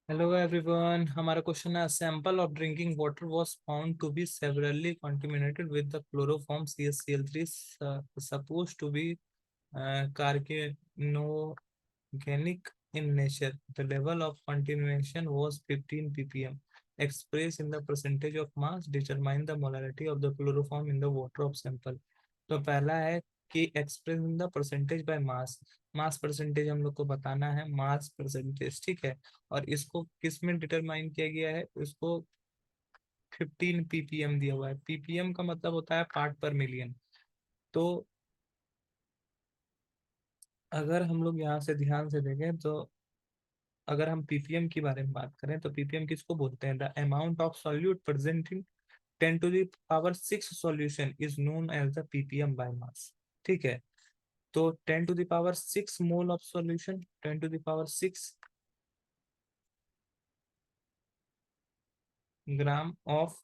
Hello everyone, हमारा question है sample of drinking water was found to be severely contaminated with the chloroform CaCl3 supposed to be carcinogenic in nature. The level of contamination was 15 ppm. Expressed in the percentage of mass, determine the molarity of the chloroform in the water of sample. तो पहला है कि express in the percentage by mass. Mass percentage हम लोग को बताना है, mass percentage, ठीक है। और इसको किस में डिटरमाइन किया गया है, इसको 15 ppm दिया हुआ है। ppm का मतलब होता है पार्ट पर मिलियन। तो अगर हम लोग यहाँ से ध्यान से देखें तो अगर हम ppm के बारे में बात करें तो ppm किसको बोलते हैं? The amount of solute present in 10 to the power 6 solution is known as the ppm by mass. ठीक है। तो 10 to the power 6 mole of solution, 10 to the power 6 gram of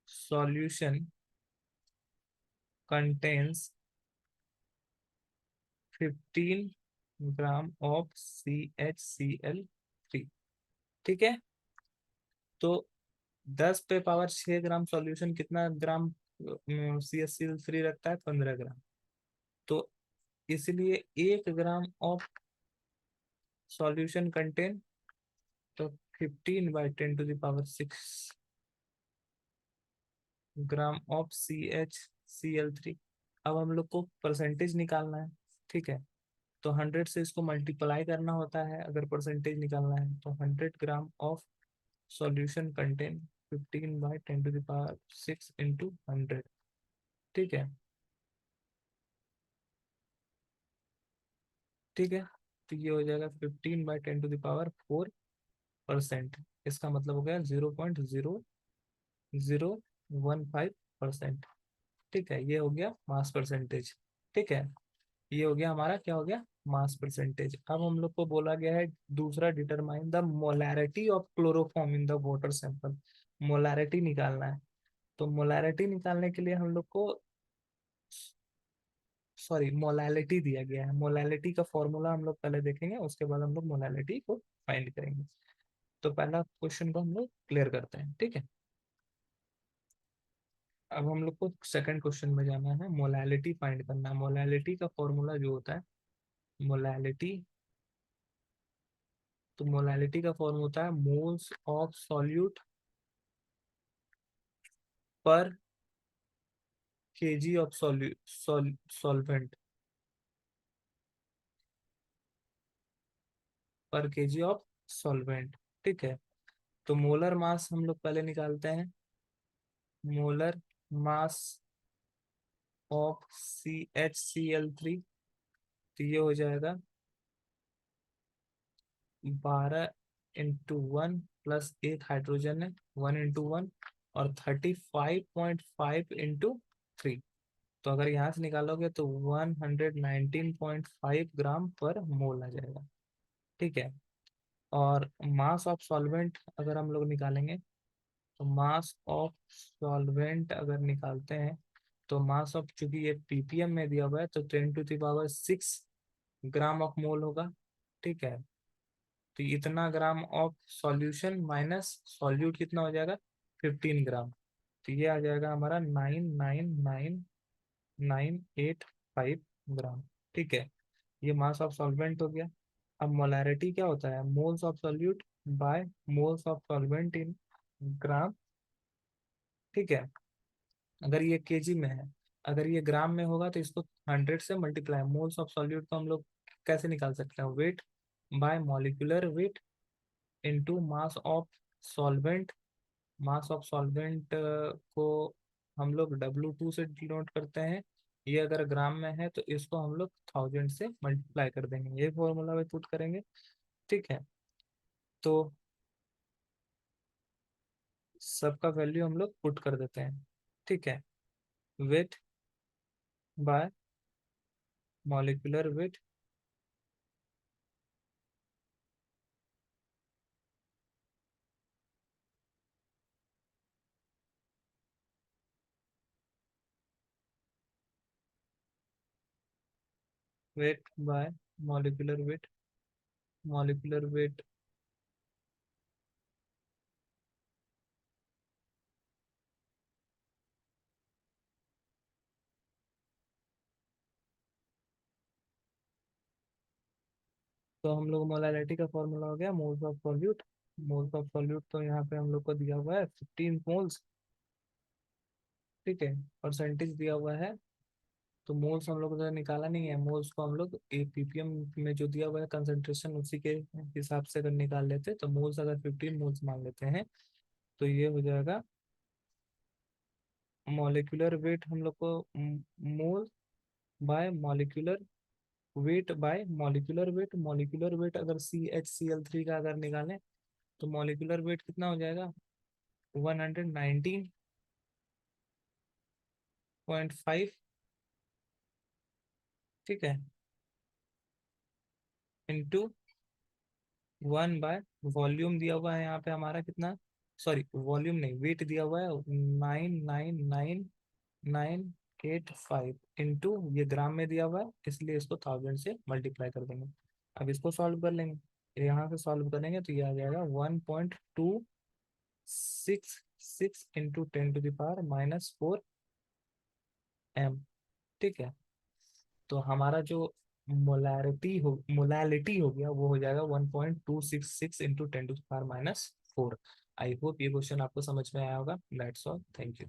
solution contains 15 gram of CHCl3। ठीक है। तो 10 पे power 6 ग्राम solution कितना ग्राम CHCl3 रखता है? 15 ग्राम। तो इसलिए 1 ग्राम ऑफ सॉल्यूशन कंटेन, तो 15/10⁶ ग्राम ऑफ CHCl3। अब हम लोग को परसेंटेज निकालना है। ठीक है। तो 100 से इसको मल्टीप्लाई करना होता है अगर परसेंटेज निकालना है। तो 100 ग्राम ऑफ सॉल्यूशन कंटेन 15/10⁶ इंटू 100। ठीक है। ठीक है। तो ये हो जाएगा 15/10⁴%। इसका मतलब हो गया 0.0015%। ठीक है। ये हो गया मास परसेंटेज। ठीक है। ये हो गया हमारा, क्या हो गया? Mass percentage. अब हम लोग को बोला गया है दूसरा, determine the molarity of chloroform in the water sample. Molarity निकालना है। तो मोलैरिटी निकालने के लिए हम लोग को, सॉरी, मोलैलिटी दिया गया है। मोलैलिटी का फॉर्मूला हम लोग पहले देखेंगे, उसके बाद हम लोग मोलैलिटी को फाइंड करेंगे। तो पहला क्वेश्चन को हम लोग क्लियर करते हैं। ठीक है। अब हम लोग को सेकंड क्वेश्चन में जाना है, मोलैलिटी फाइंड करना है। मोलैलिटी का फॉर्मूला जो होता है, मोलैलिटी, तो मोलैलिटी का फॉर्मूला होता है मोल्स ऑफ सॉल्यूट पर केजी ऑफ सॉल्वेंट, पर केजी ऑफ सॉल्वेंट। ठीक है। तो मोलर मास हम लोग पहले निकालते हैं। मोलर मास ऑफ CHCl3, तो ये हो जाएगा 12 × 1 प्लस एक हाइड्रोजन है, 1 × 1, और 35.5 × 3। तो अगर यहाँ से निकालोगे तो 119.5 ग्राम पर मोल आ जाएगा। ठीक है। और मास ऑफ सॉल्वेंट अगर हम लोग निकालेंगे, तो मास ऑफ सॉल्वेंट अगर निकालते हैं तो मास ऑफ, चूंकि ये ppm में दिया हुआ है, तो 10⁶ ग्राम ऑफ मोल होगा। ठीक है। तो इतना ग्राम ऑफ सॉल्यूशन माइनस सॉल्यूट कितना हो जाएगा? 15 ग्राम। तो ये आ जाएगा हमारा 999,985 ग्राम। ठीक है। ये मास ऑफ सॉल्वेंट हो गया। अब मोलैरिटी क्या होता है? Moles of solute by moles of solvent in gram. ठीक है। अगर ये केजी में है, अगर ये ग्राम में होगा तो इसको 100 से मल्टीप्लाई। मोल्स ऑफ सॉल्यूट को हम लोग कैसे निकाल सकते हैं? Wait by molecular weight into mass of solvent. Mass of solvent को हम लोग W2 से डिनोट करते हैं। ये अगर ग्राम में है तो इसको हम लोग 1000 से मल्टीप्लाई कर देंगे, ये फॉर्मूला में पुट करेंगे। ठीक है। तो सबका वैल्यू हम लोग पुट कर देते हैं। ठीक है। Wait by molecular wait, wait by molecular weight, molecular wait तो हम लोग मोलैलिटी का फॉर्मूला हो गया moles of solute. Moles of solute तो यहाँ पे हम लोग को दिया हुआ है 15 मोल्स। ठीक है, परसेंटेज दिया हुआ है। तो मोल्स हम लोग को निकाला नहीं है, मोल्स को हम लोग पीपीएम में जो दिया हुआ है कंसंट्रेशन उसी के हिसाब से अगर निकाल लेते, तो मोल्स अगर 15 मोल्स मान लेते हैं तो ये हो जाएगा मॉलिक्यूलर वेट हम लोग को, mole by molecular weight by molecular weight. Molecular weight अगर CH Cl3 का अगर निकालें तो मॉलिक्यूलर वेट कितना हो जाएगा, 119.5। ठीक है, इंटू 1 बाय वॉल्यूम दिया हुआ है यहाँ पे हमारा कितना, सॉरी वॉल्यूम नहीं, वेट दिया हुआ है 999985, इंटू ये ग्राम में दिया हुआ है इसलिए इसको 1000 से मल्टीप्लाई कर देंगे। अब इसको सॉल्व कर लेंगे, यहाँ से सॉल्व करेंगे तो ये आ जाएगा 1.266 इंटू 10⁻⁻⁴ m। ठीक है, तो हमारा जो मोलैलिटी हो गया वो हो जाएगा 1.266 इंटू 10⁻⁻⁴। आई होप ये क्वेश्चन आपको समझ में आया होगा। That's all, thank you.